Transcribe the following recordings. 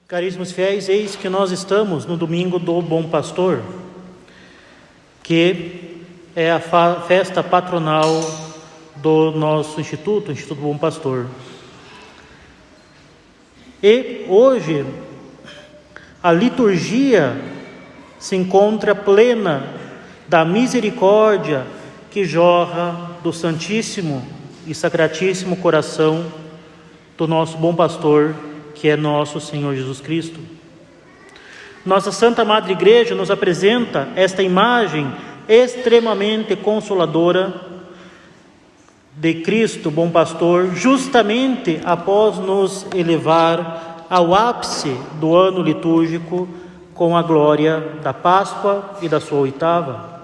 Caríssimos fiéis, eis que nós estamos no domingo do Bom Pastor, que é a festa patronal do nosso Instituto Bom Pastor. E hoje a liturgia se encontra plena da misericórdia que jorra do Santíssimo e Sacratíssimo Coração do nosso Bom Pastor, que é nosso Senhor Jesus Cristo. Nossa Santa Madre Igreja nos apresenta esta imagem extremamente consoladora de Cristo, Bom Pastor, justamente após nos elevar ao ápice do ano litúrgico com a glória da Páscoa e da sua oitava.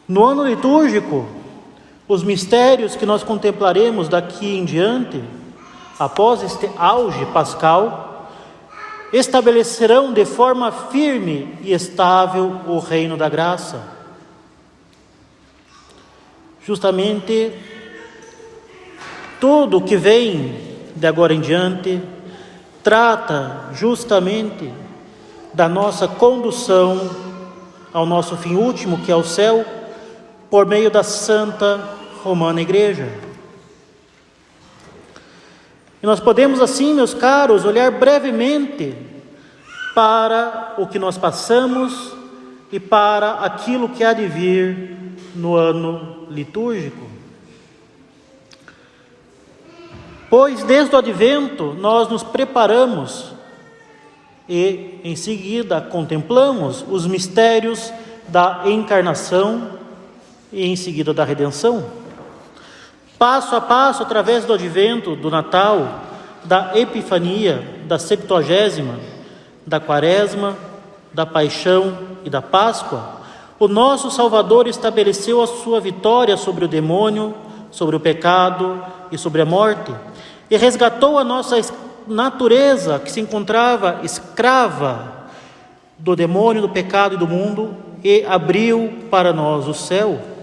No ano litúrgico, os mistérios que nós contemplaremos daqui em diante, após este auge pascal, estabelecerão de forma firme e estável o reino da graça. Justamente tudo que vem de agora em diante trata justamente da nossa condução ao nosso fim último, que é o céu, por meio da Santa Romana Igreja. E nós podemos assim, meus caros, olhar brevemente para o que nós passamos e para aquilo que há de vir no ano litúrgico. Pois desde o Advento nós nos preparamos e em seguida contemplamos os mistérios da encarnação e em seguida da redenção. Passo a passo, através do Advento, do Natal, da Epifania, da Septuagésima, da Quaresma, da Paixão e da Páscoa, o nosso Salvador estabeleceu a sua vitória sobre o demônio, sobre o pecado e sobre a morte, e resgatou a nossa natureza que se encontrava escrava do demônio, do pecado e do mundo, e abriu para nós o céu.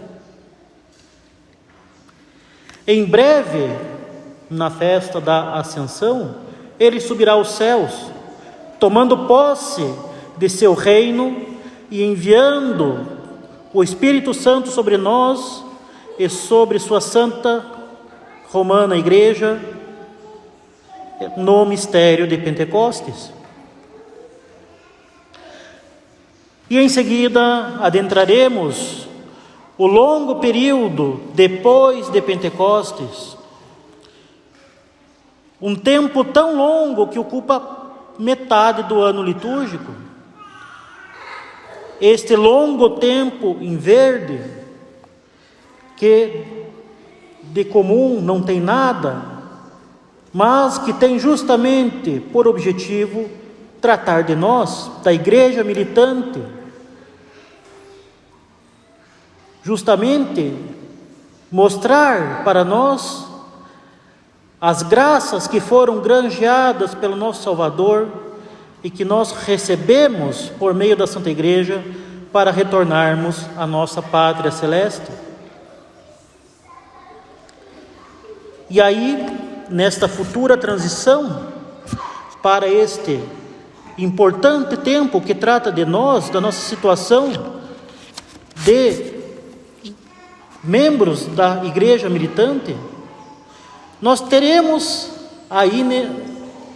Em breve, na festa da Ascensão, ele subirá aos céus, tomando posse de seu reino e enviando o Espírito Santo sobre nós e sobre sua Santa Romana Igreja no mistério de Pentecostes. E em seguida adentraremos o longo período depois de Pentecostes, um tempo tão longo que ocupa metade do ano litúrgico. Este longo tempo em verde, que de comum não tem nada, mas que tem justamente por objetivo tratar de nós, da igreja militante, justamente mostrar para nós as graças que foram granjeadas pelo nosso Salvador e que nós recebemos por meio da Santa Igreja para retornarmos à nossa pátria celeste. E aí, nesta futura transição para este importante tempo que trata de nós, da nossa situação de membros da igreja militante, nós teremos aí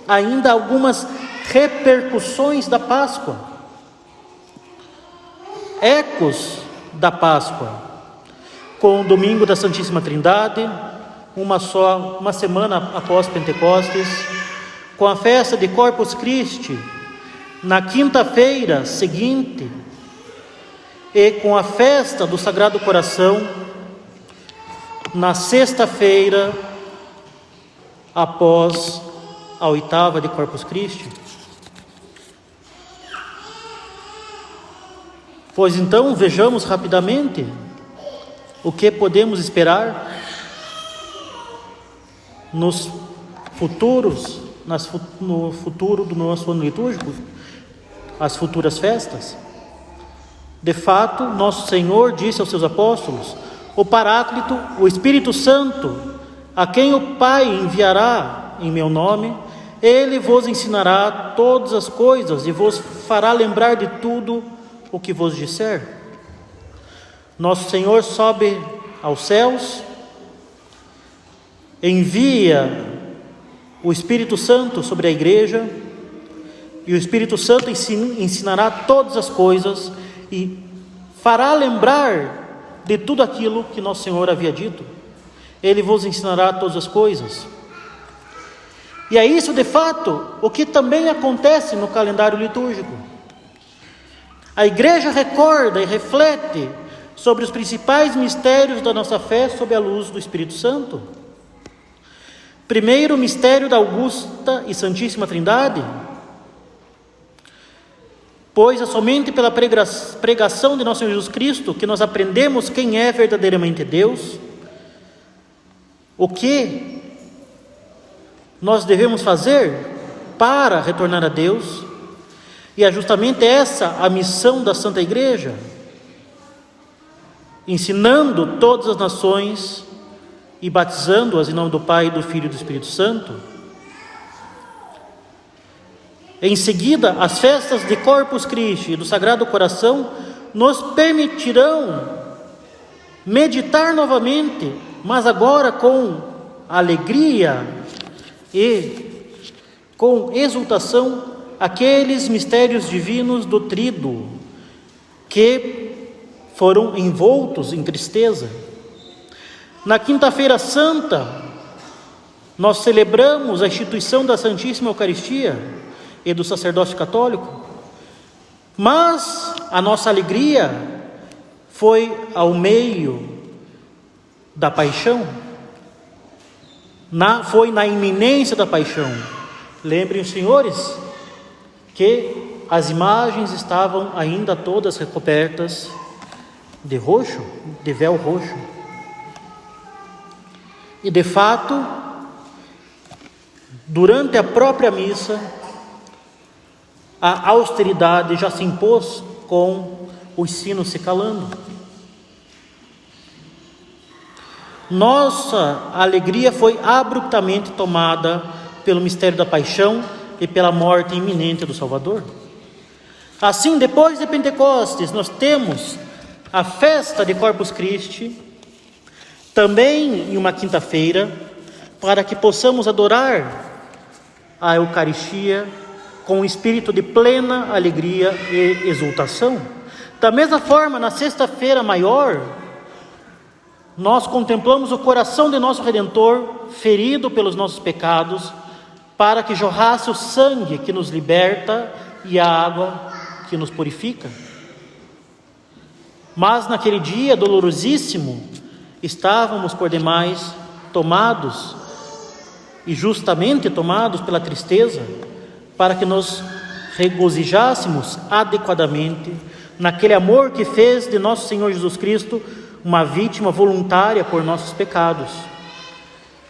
ainda algumas repercussões da Páscoa, ecos da Páscoa, com o domingo da Santíssima Trindade, uma semana após Pentecostes, com a festa de Corpus Christi na quinta-feira seguinte e com a festa do Sagrado Coração na sexta-feira após a oitava de Corpus Christi. Pois então, vejamos rapidamente o que podemos esperar no futuro do nosso ano litúrgico, as futuras festas. De fato, nosso Senhor disse aos seus apóstolos: o Paráclito, o Espírito Santo, a quem o Pai enviará em meu nome, ele vos ensinará todas as coisas e vos fará lembrar de tudo o que vos disser. Nosso Senhor sobe aos céus, envia o Espírito Santo sobre a igreja, e o Espírito Santo ensinará todas as coisas e fará lembrar de tudo aquilo que nosso Senhor havia dito. Ele vos ensinará todas as coisas. E é isso, de fato, o que também acontece no calendário litúrgico. A igreja recorda e reflete sobre os principais mistérios da nossa fé sob a luz do Espírito Santo. Primeiro, o mistério da augusta e santíssima Trindade, pois é somente pela pregação de nosso Senhor Jesus Cristo que nós aprendemos quem é verdadeiramente Deus, o que nós devemos fazer para retornar a Deus, e é justamente essa a missão da Santa Igreja, ensinando todas as nações e batizando-as em nome do Pai, do Filho e do Espírito Santo. Em seguida, as festas de Corpus Christi e do Sagrado Coração nos permitirão meditar novamente, mas agora com alegria e com exultação, aqueles mistérios divinos do Tríduo que foram envoltos em tristeza. Na Quinta-feira Santa, nós celebramos a instituição da Santíssima Eucaristia e do sacerdócio católico, mas a nossa alegria foi ao meio da paixão, foi na iminência da paixão. Lembrem os senhores que as imagens estavam ainda todas recobertas de roxo, de véu roxo. E de fato, durante a própria missa, a austeridade já se impôs com os sinos se calando. Nossa alegria foi abruptamente tomada pelo mistério da paixão e pela morte iminente do Salvador. Assim, depois de Pentecostes, nós temos a festa de Corpus Christi, também em uma quinta-feira, para que possamos adorar a Eucaristia com um espírito de plena alegria e exultação. Da mesma forma, na sexta-feira maior, nós contemplamos o coração de nosso Redentor ferido pelos nossos pecados, para que jorrasse o sangue que nos liberta e a água que nos purifica. Mas naquele dia dolorosíssimo, estávamos por demais tomados, e justamente tomados pela tristeza, para que nos regozijássemos adequadamente naquele amor que fez de nosso Senhor Jesus Cristo uma vítima voluntária por nossos pecados.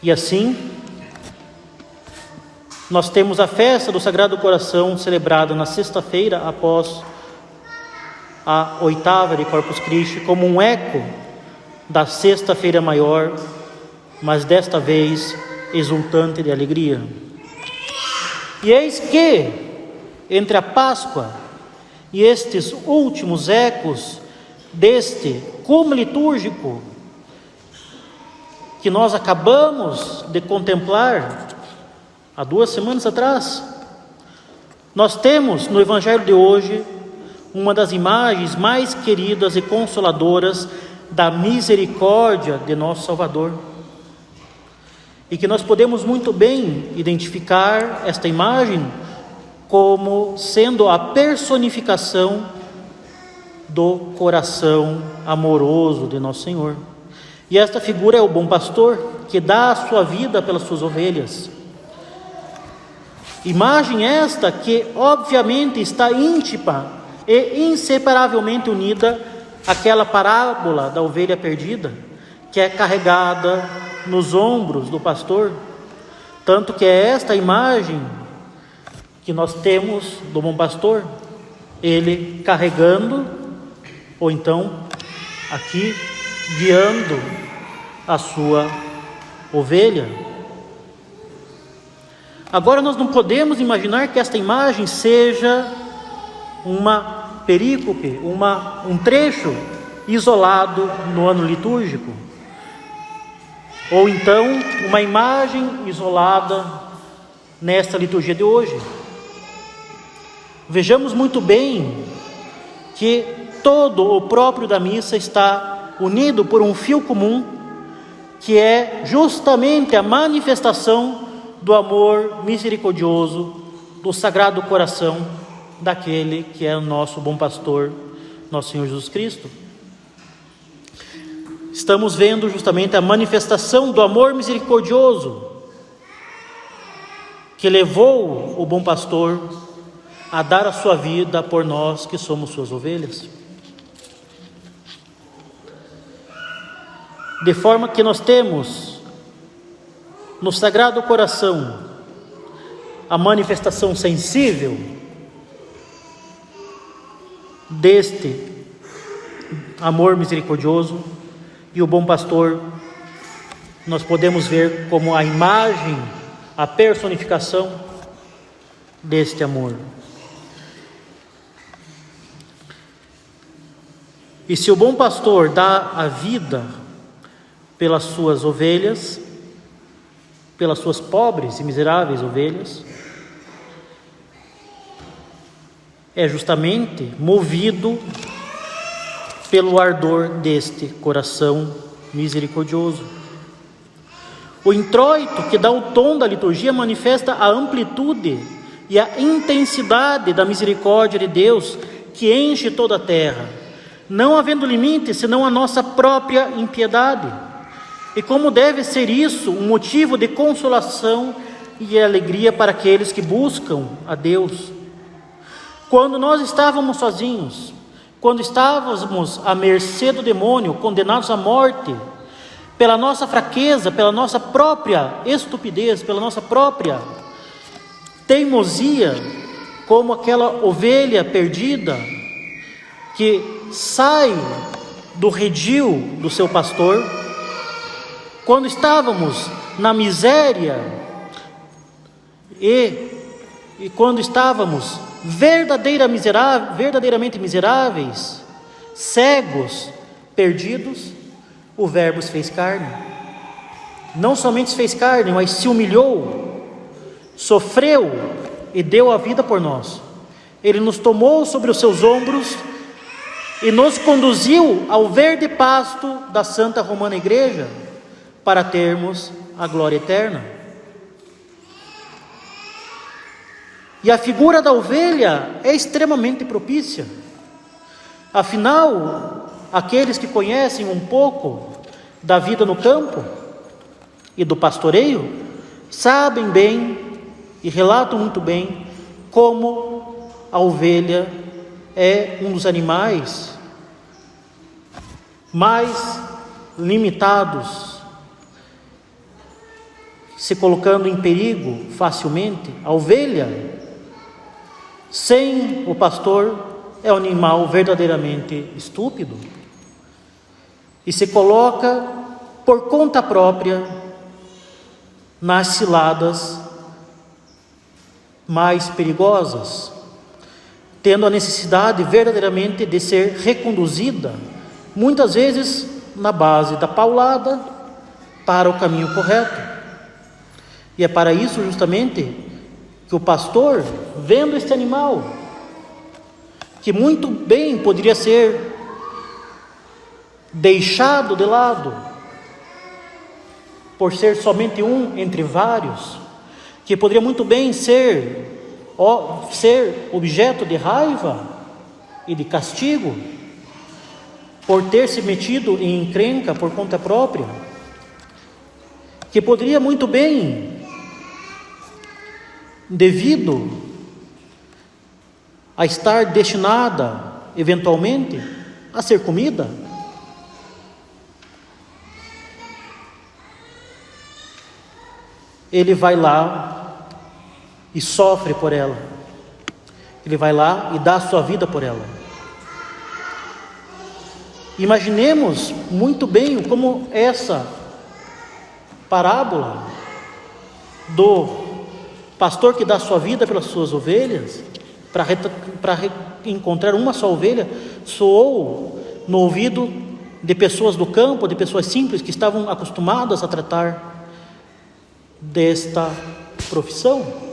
E assim, nós temos a festa do Sagrado Coração celebrada na sexta-feira após a oitava de Corpus Christi, como um eco da sexta-feira maior, mas desta vez exultante de alegria. E eis que, entre a Páscoa e estes últimos ecos deste cume litúrgico que nós acabamos de contemplar há 2 semanas atrás, nós temos no Evangelho de hoje uma das imagens mais queridas e consoladoras da misericórdia de nosso Salvador, e que nós podemos muito bem identificar esta imagem como sendo a personificação do coração amoroso de nosso Senhor. E esta figura é o bom pastor, que dá a sua vida pelas suas ovelhas. Imagem esta que obviamente está íntima e inseparavelmente unida àquela parábola da ovelha perdida, que é carregada nos ombros do pastor. Tanto que é esta imagem que nós temos do bom pastor, ele carregando, ou então aqui guiando a sua ovelha. Agora nós não podemos imaginar que esta imagem seja uma perícope, um trecho isolado no ano litúrgico, ou então uma imagem isolada nesta liturgia de hoje. Vejamos muito bem que todo o próprio da missa está unido por um fio comum, que é justamente a manifestação do amor misericordioso do Sagrado Coração daquele que é o nosso bom pastor, nosso Senhor Jesus Cristo. Estamos vendo justamente a manifestação do amor misericordioso que levou o bom pastor a dar a sua vida por nós que somos suas ovelhas. De forma que nós temos no Sagrado Coração a manifestação sensível deste amor misericordioso, e o bom pastor nós podemos ver como a imagem, a personificação deste amor. E se o bom pastor dá a vida pelas suas ovelhas, pelas suas pobres e miseráveis ovelhas, é justamente movido pelo ardor deste coração misericordioso. O introito que dá o tom da liturgia manifesta a amplitude e a intensidade da misericórdia de Deus que enche toda a terra, não havendo limite senão a nossa própria impiedade. E como deve ser isso um motivo de consolação e alegria para aqueles que buscam a Deus. Quando nós estávamos sozinhos, quando estávamos à mercê do demônio, condenados à morte, pela nossa fraqueza, pela nossa própria estupidez, pela nossa própria teimosia, como aquela ovelha perdida que sai do redil do seu pastor, quando estávamos na miséria e quando estávamos verdadeiramente miseráveis, cegos, perdidos, o Verbo se fez carne. Não somente se fez carne, mas se humilhou, sofreu e deu a vida por nós. Ele nos tomou sobre os seus ombros e nos conduziu ao verde pasto da Santa Romana Igreja para termos a glória eterna. E a figura da ovelha é extremamente propícia. Afinal, aqueles que conhecem um pouco da vida no campo e do pastoreio sabem bem e relatam muito bem como a ovelha é um dos animais mais limitados, se colocando em perigo facilmente. A ovelha sem o pastor é um animal verdadeiramente estúpido e se coloca por conta própria nas ciladas mais perigosas, tendo a necessidade verdadeiramente de ser reconduzida, muitas vezes na base da paulada, para o caminho correto. E é para isso justamente que o pastor, vendo este animal, que muito bem poderia ser deixado de lado, por ser somente um entre vários, que poderia muito bem ser objeto de raiva e de castigo, por ter se metido em encrenca por conta própria, que poderia muito bem, devido a estar destinada eventualmente a ser comida, ele vai lá e sofre por ela, ele vai lá e dá a sua vida por ela. Imaginemos muito bem como essa parábola do pastor que dá sua vida pelas suas ovelhas, para encontrar uma só ovelha, soou no ouvido de pessoas do campo, de pessoas simples que estavam acostumadas a tratar desta profissão.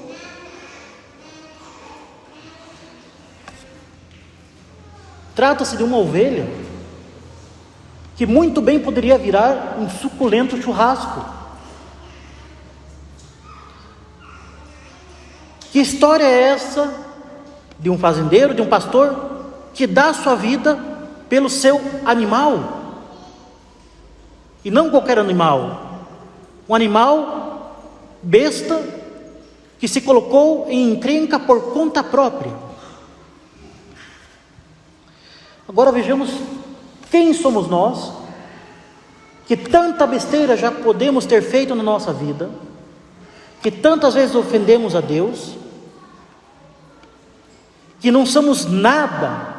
Trata-se de uma ovelha que muito bem poderia virar um suculento churrasco. Que história é essa de um fazendeiro, de um pastor que dá sua vida pelo seu animal? E não qualquer animal, um animal besta que se colocou em encrenca por conta própria. Agora vejamos quem somos nós, que tanta besteira já podemos ter feito na nossa vida, que tantas vezes ofendemos a Deus, que não somos nada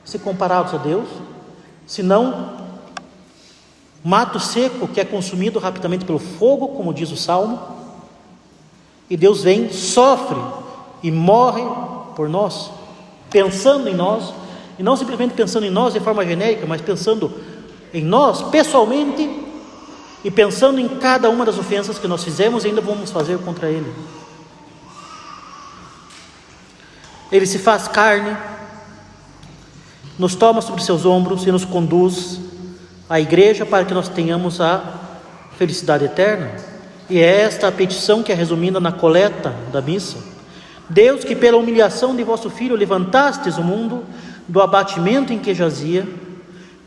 se comparados a Deus, senão mato seco que é consumido rapidamente pelo fogo, como diz o Salmo, e Deus vem, sofre e morre por nós, pensando em nós, e não simplesmente pensando em nós de forma genérica, mas pensando em nós pessoalmente, e pensando em cada uma das ofensas que nós fizemos e ainda vamos fazer contra Ele. Ele se faz carne, nos toma sobre seus ombros e nos conduz à igreja para que nós tenhamos a felicidade eterna. E é esta a petição que é resumida na coleta da missa. Deus, que pela humilhação de vosso Filho levantastes o mundo do abatimento em que jazia,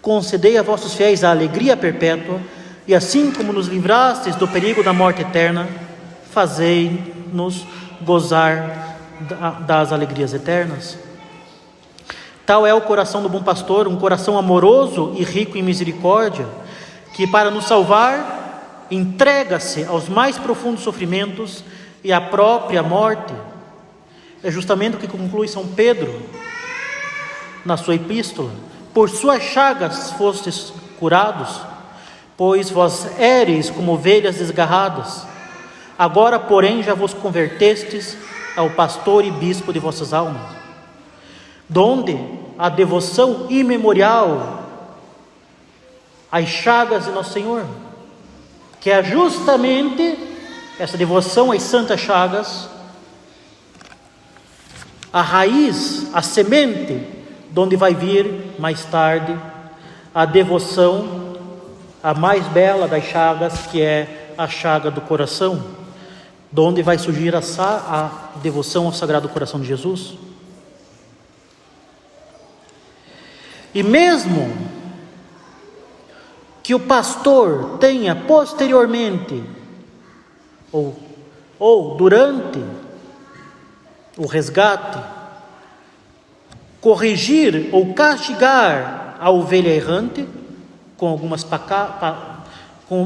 concedei a vossos fiéis a alegria perpétua, e assim como nos livrastes do perigo da morte eterna, fazei-nos gozar das alegrias eternas. Tal é o coração do bom pastor, um coração amoroso e rico em misericórdia, que para nos salvar entrega-se aos mais profundos sofrimentos e à própria morte. É justamente o que conclui São Pedro na sua epístola: por suas chagas fostes curados, pois vós éreis como ovelhas desgarradas, agora porém já vos convertestes ao pastor e bispo de vossas almas, donde a devoção imemorial às chagas de nosso Senhor, que é justamente essa devoção às santas chagas, a raiz, a semente, de onde vai vir mais tarde a devoção, a mais bela das chagas, que é a chaga do coração, de onde vai surgir a devoção ao Sagrado Coração de Jesus. E mesmo que o pastor tenha posteriormente ou durante o resgate corrigir ou castigar a ovelha errante com algumas pancadas, com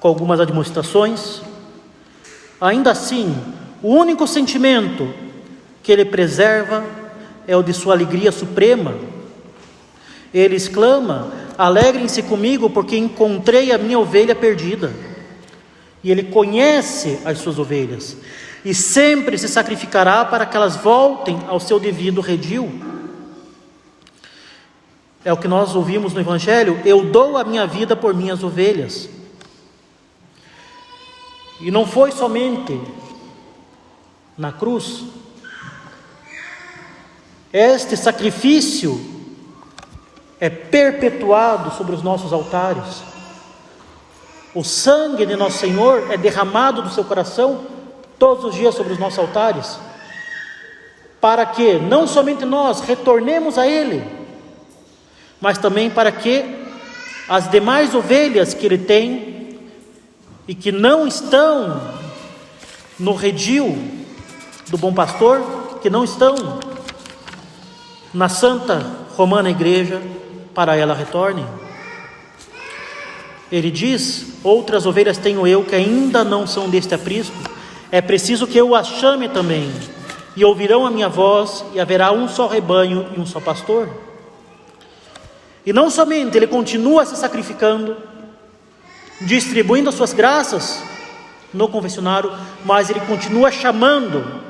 algumas admoestações, ainda assim o único sentimento que ele preserva é o de sua alegria suprema. Ele exclama: alegrem-se comigo, porque encontrei a minha ovelha perdida. E ele conhece as suas ovelhas e sempre se sacrificará para que elas voltem ao seu devido redil. É o que nós ouvimos no Evangelho: eu dou a minha vida por minhas ovelhas. E não foi somente na cruz. Este sacrifício é perpetuado sobre os nossos altares. O sangue de nosso Senhor é derramado do seu coração todos os dias sobre os nossos altares, para que não somente nós retornemos a Ele, mas também para que as demais ovelhas que Ele tem e que não estão no redil do bom pastor, que não estão na Santa Romana Igreja, para ela retornem. Ele diz: outras ovelhas tenho eu que ainda não são deste aprisco, é preciso que eu as chame também, e ouvirão a minha voz, e haverá um só rebanho e um só pastor. E não somente ele continua se sacrificando, distribuindo as suas graças no confessionário, mas ele continua chamando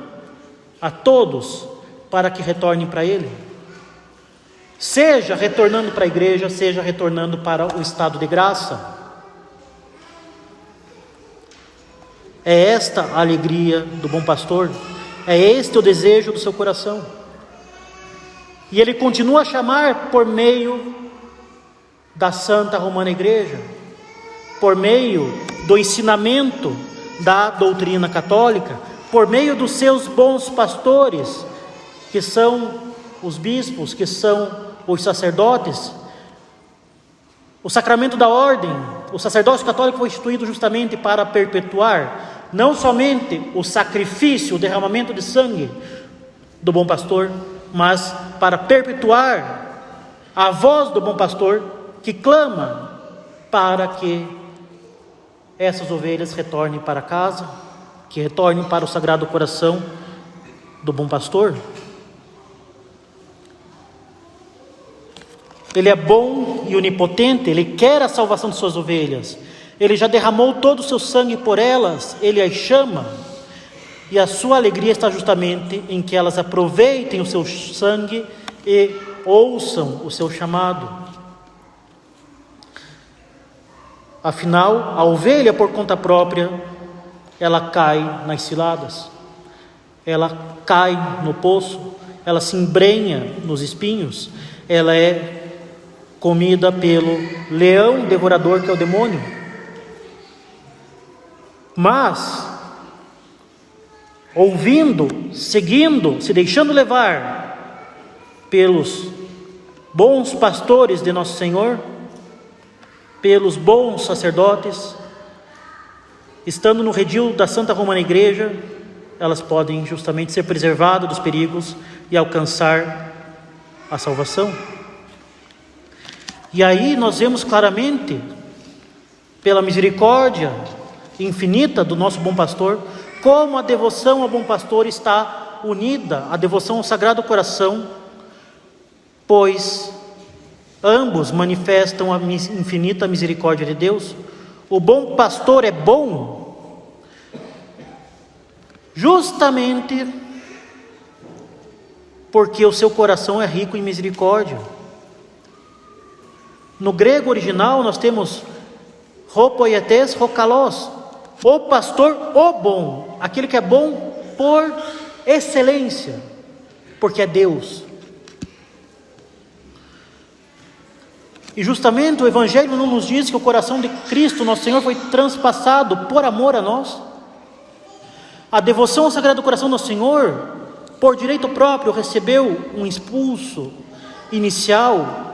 a todos para que retornem para ele. Seja retornando para a igreja, seja retornando para o estado de graça. É esta a alegria do bom pastor, é este o desejo do seu coração. E ele continua a chamar por meio da Santa Romana Igreja, por meio do ensinamento da doutrina católica, por meio dos seus bons pastores, que são os bispos, que são os sacerdotes. O sacramento da ordem, o sacerdócio católico foi instituído justamente para perpetuar não somente o sacrifício, o derramamento de sangue do bom pastor, mas para perpetuar a voz do bom pastor que clama para que essas ovelhas retornem para casa, que retornem para o Sagrado Coração do bom pastor. Ele é bom e onipotente, ele quer a salvação de suas ovelhas. Ele já derramou todo o seu sangue por elas, ele as chama. E a sua alegria está justamente em que elas aproveitem o seu sangue e ouçam o seu chamado. Afinal, a ovelha por conta própria, ela cai nas ciladas, ela cai no poço, ela se embrenha nos espinhos, ela é comida pelo leão devorador que é o demônio. Mas, ouvindo, seguindo, se deixando levar pelos bons pastores de Nosso Senhor, pelos bons sacerdotes, estando no redil da Santa Romana Igreja, elas podem justamente ser preservadas dos perigos e alcançar a salvação. E aí nós vemos claramente, pela misericórdia infinita do nosso bom pastor, como a devoção ao bom pastor está unida à devoção ao Sagrado Coração, pois ambos manifestam a infinita misericórdia de Deus. O bom pastor é bom justamente porque o seu coração é rico em misericórdia. No grego original nós temos ho poietes, ho kalos, o pastor, o bom, aquele que é bom por excelência, porque é Deus. E justamente o Evangelho não nos diz que o coração de Cristo, nosso Senhor, foi transpassado por amor a nós. A devoção ao Sagrado Coração do Senhor, por direito próprio, recebeu um impulso inicial,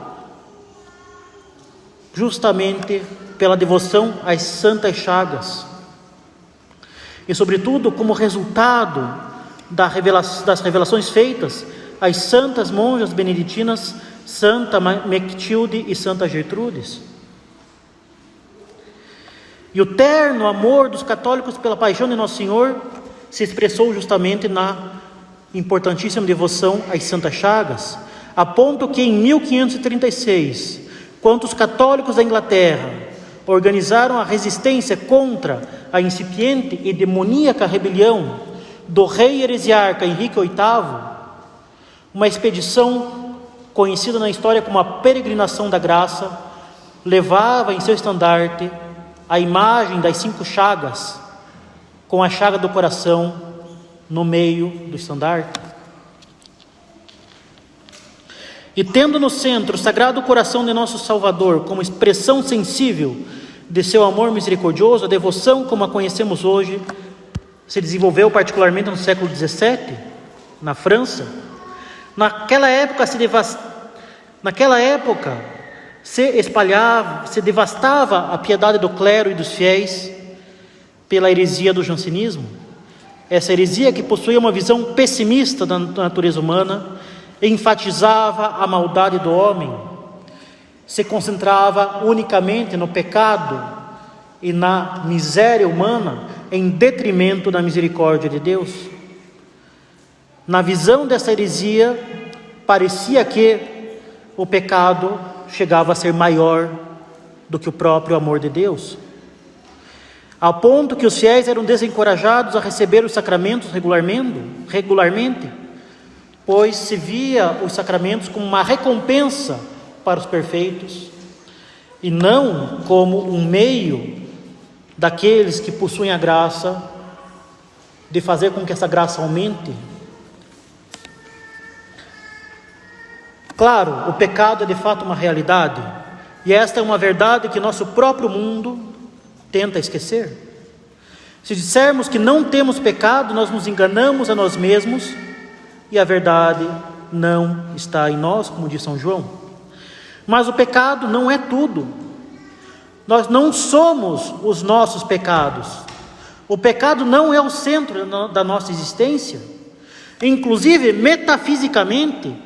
justamente pela devoção às santas chagas. E sobretudo como resultado das revelações feitas às santas monjas beneditinas, Santa Mectilde e Santa Gertrudes. E o terno amor dos católicos pela paixão de Nosso Senhor se expressou justamente na importantíssima devoção às santas chagas, a ponto que em 1536, quando os católicos da Inglaterra organizaram a resistência contra a incipiente e demoníaca rebelião do rei heresiarca Henrique VIII, uma expedição conhecida na história como a Peregrinação da Graça, levava em seu estandarte a imagem das 5 chagas, com a chaga do coração no meio do estandarte. E tendo no centro o Sagrado Coração de Nosso Salvador como expressão sensível de seu amor misericordioso, a devoção como a conhecemos hoje se desenvolveu particularmente no século XVII, na França. Naquela época se devastava a piedade do clero e dos fiéis pela heresia do jansenismo. Essa heresia, que possuía uma visão pessimista da natureza humana, enfatizava a maldade do homem, se concentrava unicamente no pecado e na miséria humana, em detrimento da misericórdia de Deus. Na visão dessa heresia, parecia que o pecado chegava a ser maior do que o próprio amor de Deus. ao ponto que os fiéis eram desencorajados a receber os sacramentos regularmente, pois se via os sacramentos como uma recompensa para os perfeitos, e não como um meio daqueles que possuem a graça de fazer com que essa graça aumente. Claro, o pecado é de fato uma realidade, e esta é uma verdade que nosso próprio mundo tenta esquecer. Se dissermos que não temos pecado, nós nos enganamos a nós mesmos, e a verdade não está em nós, como diz São João. Mas o pecado não é tudo. Nós não somos os nossos pecados. O pecado não é o centro da nossa existência. Inclusive, metafisicamente,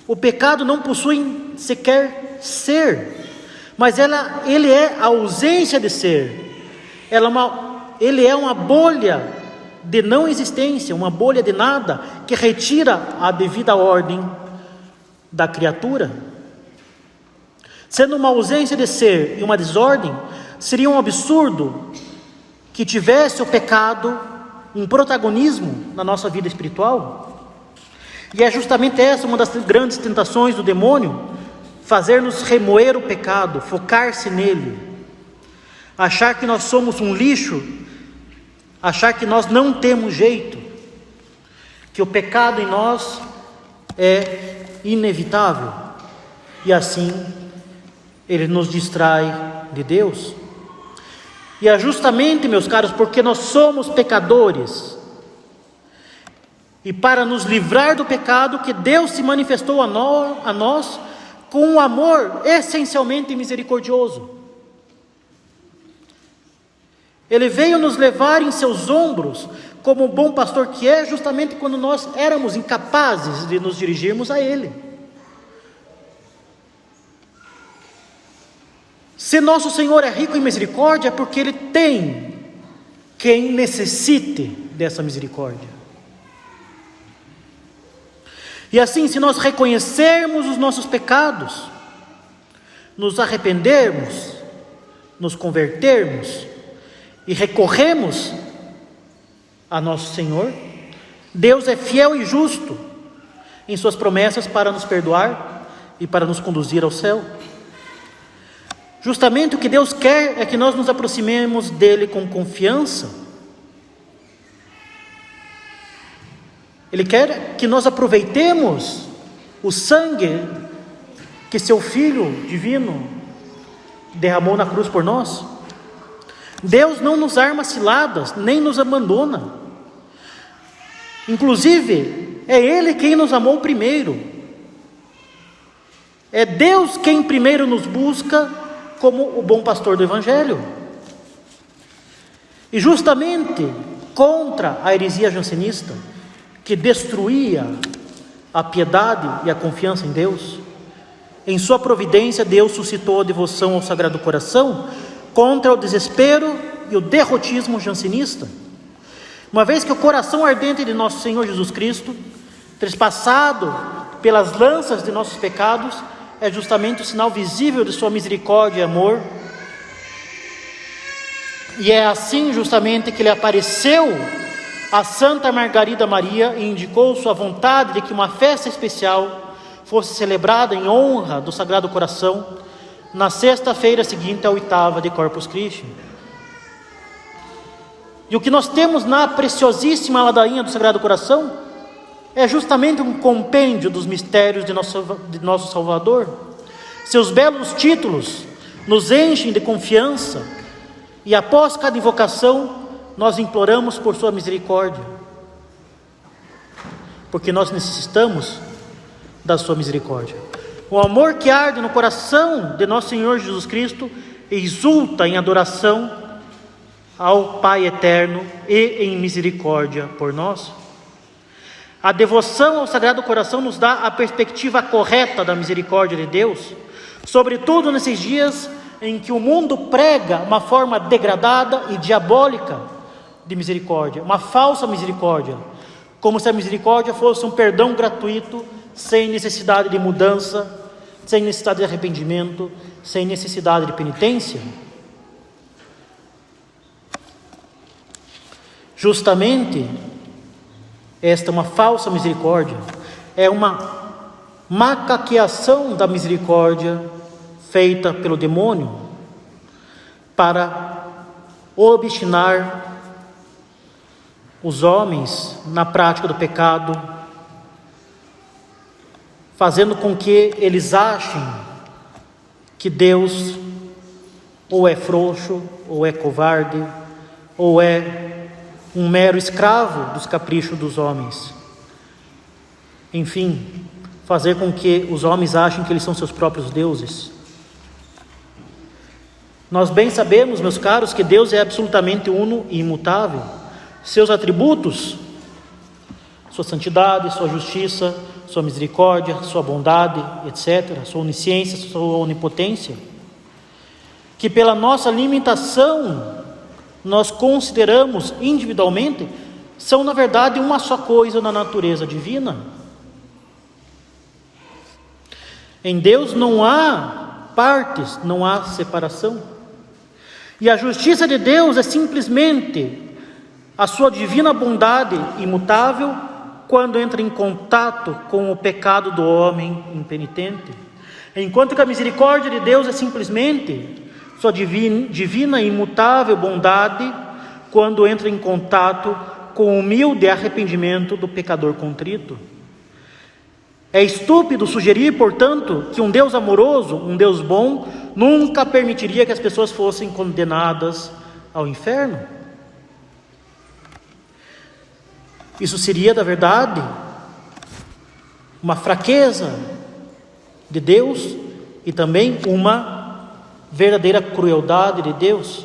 o pecado não possui sequer ser, mas ele é a ausência de ser. Ele é uma bolha de não existência, uma bolha de nada, que retira a devida ordem da criatura. Sendo uma ausência de ser e uma desordem, seria um absurdo que tivesse o pecado um protagonismo na nossa vida espiritual. E é justamente essa uma das grandes tentações do demônio, fazer-nos remoer o pecado, focar-se nele, achar que nós somos um lixo, achar que nós não temos jeito, que o pecado em nós é inevitável, e assim ele nos distrai de Deus. E é justamente, meus caros, porque nós somos pecadores, e para nos livrar do pecado, que Deus se manifestou a nós com um amor essencialmente misericordioso. Ele veio nos levar em seus ombros, como o bom pastor que é, justamente quando nós éramos incapazes de nos dirigirmos a Ele. Se nosso Senhor é rico em misericórdia, é porque Ele tem quem necessite dessa misericórdia. E assim, se nós reconhecermos os nossos pecados, nos arrependermos, nos convertermos e recorremos a nosso Senhor, Deus é fiel e justo em suas promessas para nos perdoar e para nos conduzir ao céu. Justamente o que Deus quer é que nós nos aproximemos dele com confiança. Ele quer que nós aproveitemos o sangue que seu Filho divino derramou na cruz por nós. Deus não nos arma ciladas, nem nos abandona. Inclusive, é Ele quem nos amou primeiro. É Deus quem primeiro nos busca, como o bom pastor do Evangelho. E justamente contra a heresia jansenista, que destruía a piedade e a confiança em Deus, em sua providência Deus suscitou a devoção ao Sagrado Coração contra o desespero e o derrotismo jansenista. Uma vez que o coração ardente de nosso Senhor Jesus Cristo, trespassado pelas lanças de nossos pecados, é justamente o sinal visível de sua misericórdia e amor. E é assim justamente que ele apareceu a Santa Margarida Maria e indicou sua vontade de que uma festa especial fosse celebrada em honra do Sagrado Coração na sexta-feira seguinte à oitava de Corpus Christi. E o que nós temos na preciosíssima ladainha do Sagrado Coração é justamente um compêndio dos mistérios de nosso Salvador. Seus belos títulos nos enchem de confiança, e após cada invocação nós imploramos por sua misericórdia, porque nós necessitamos da sua misericórdia. O amor que arde no coração de nosso Senhor Jesus Cristo exulta em adoração ao Pai eterno e em misericórdia por nós. A devoção ao Sagrado Coração nos dá a perspectiva correta da misericórdia de Deus, sobretudo nesses dias em que o mundo prega uma forma degradada e diabólica de misericórdia, uma falsa misericórdia, como se a misericórdia fosse um perdão gratuito, sem necessidade de mudança, sem necessidade de arrependimento, sem necessidade de penitência. Justamente, esta é uma falsa misericórdia, é uma macaqueação da misericórdia feita pelo demônio para obstinar os homens na prática do pecado, fazendo com que eles achem que Deus ou é frouxo, ou é covarde, ou é um mero escravo dos caprichos dos homens. Enfim, fazer com que os homens achem que eles são seus próprios deuses. Nós bem sabemos, meus caros, que Deus é absolutamente uno e imutável. Seus atributos, sua santidade, sua justiça, sua misericórdia, sua bondade, etc., sua onisciência, sua onipotência, que pela nossa limitação nós consideramos individualmente, são na verdade uma só coisa na natureza divina. Em Deus não há partes, não há separação. E a justiça de Deus é simplesmente a sua divina bondade imutável quando entra em contato com o pecado do homem impenitente. Enquanto que a misericórdia de Deus é simplesmente sua divina e imutável bondade quando entra em contato com o humilde arrependimento do pecador contrito. É estúpido sugerir, portanto, que um Deus amoroso, um Deus bom, nunca permitiria que as pessoas fossem condenadas ao inferno. Isso seria, na verdade, uma fraqueza de Deus e também uma verdadeira crueldade de Deus,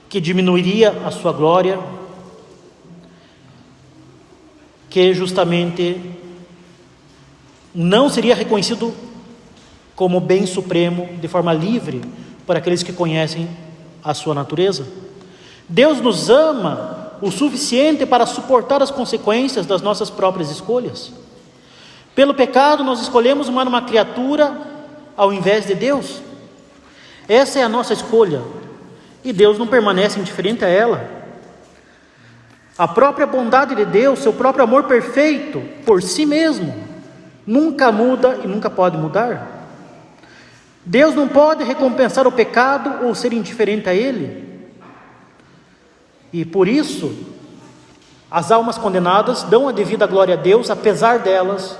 que diminuiria a sua glória, que justamente não seria reconhecido como bem supremo de forma livre por aqueles que conhecem a sua natureza. Deus nos ama o suficiente para suportar as consequências das nossas próprias escolhas. Pelo pecado nós escolhemos amar uma criatura ao invés de Deus. Essa é a nossa escolha, e Deus não permanece indiferente a ela. A própria bondade de Deus, seu próprio amor perfeito por si mesmo, nunca muda e nunca pode mudar. Deus não pode recompensar o pecado ou ser indiferente a ele. E por isso, as almas condenadas dão a devida glória a Deus, apesar delas,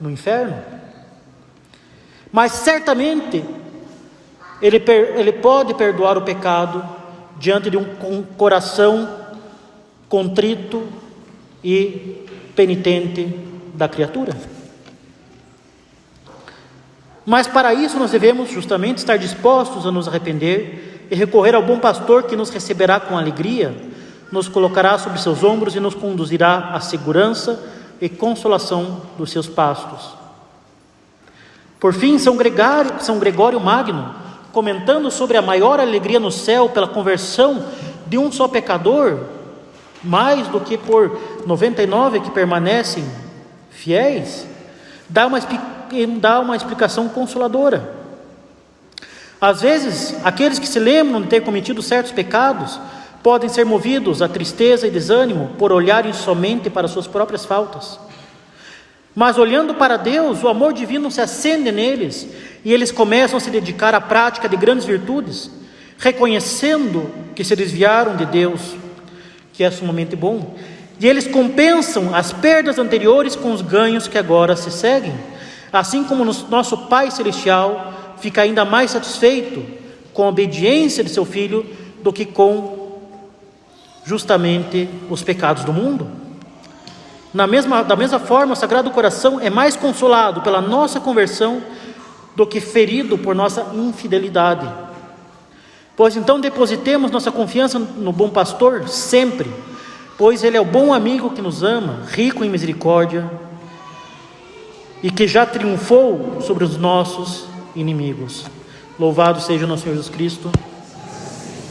no inferno. Mas certamente, Ele pode perdoar o pecado diante de um coração contrito e penitente da criatura. Mas para isso nós devemos justamente estar dispostos a nos arrepender e recorrer ao bom pastor que nos receberá com alegria, nos colocará sobre seus ombros e nos conduzirá à segurança e consolação dos seus pastos. Por fim, São Gregório Magno, comentando sobre a maior alegria no céu pela conversão de um só pecador, mais do que por 99 que permanecem fiéis, dá uma explicação consoladora. Às vezes, aqueles que se lembram de ter cometido certos pecados podem ser movidos a tristeza e desânimo por olharem somente para suas próprias faltas. Mas olhando para Deus, o amor divino se acende neles e eles começam a se dedicar à prática de grandes virtudes, reconhecendo que se desviaram de Deus, que é sumamente bom, e eles compensam as perdas anteriores com os ganhos que agora se seguem, assim como nosso Pai Celestial fica ainda mais satisfeito com a obediência de seu Filho do que com justamente os pecados do mundo. Da mesma forma, o Sagrado Coração é mais consolado pela nossa conversão do que ferido por nossa infidelidade. Pois então depositemos nossa confiança no bom pastor sempre, pois ele é o bom amigo que nos ama, rico em misericórdia, e que já triunfou sobre os nossos inimigos. Louvado seja o nosso Senhor Jesus Cristo.